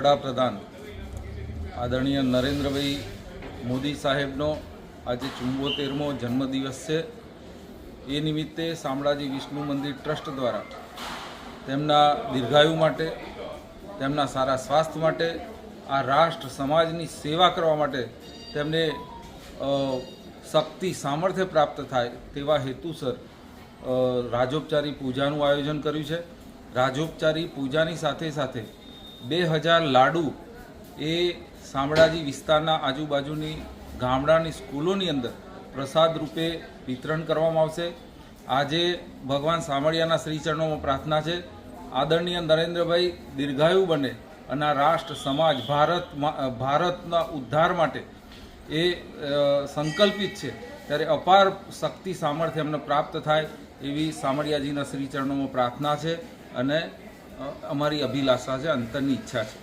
વડાપ્રધાન આદરણીય નરેન્દ્રભાઈ મોદી સાહેબનો આજે 74મો જન્મદિવસ છે। એ નિમિત્તે શામળાજી વિષ્ણુ મંદિર ટ્રસ્ટ દ્વારા તેમના દીર્ઘાયુ માટે, તેમના સારા સ્વાસ્થ્ય માટે, આ રાષ્ટ્ર સમાજની સેવા કરવા માટે તેમને શક્તિ સામર્થ્ય પ્રાપ્ત થાય તેવા હેતુસર રાજોપચારી પૂજાનું આયોજન કર્યું છે। રાજોપચારી પૂજાની સાથે સાથે 2000 લાડુ એ શામળાજી વિસ્તારના આજુબાજુની ગામડાની સ્કૂલોની અંદર પ્રસાદ રૂપે વિતરણ કરવામાં આવશે। આજે ભગવાન શામળિયાના શ્રીચરણોમાં પ્રાર્થના છે આદરણીય નરેન્દ્રભાઈ દીર્ઘાયુ બને અને આ રાષ્ટ્ર સમાજ ભારતના ઉદ્ધાર માટે એ સંકલ્પિત છે, ત્યારે અપાર શક્તિ સામર્થ્ય એમને પ્રાપ્ત થાય એવી શામળિયાજીના શ્રીચરણોમાં પ્રાર્થના છે અને અમારી અભિલાષા છે, અંતરની ઈચ્છા છે।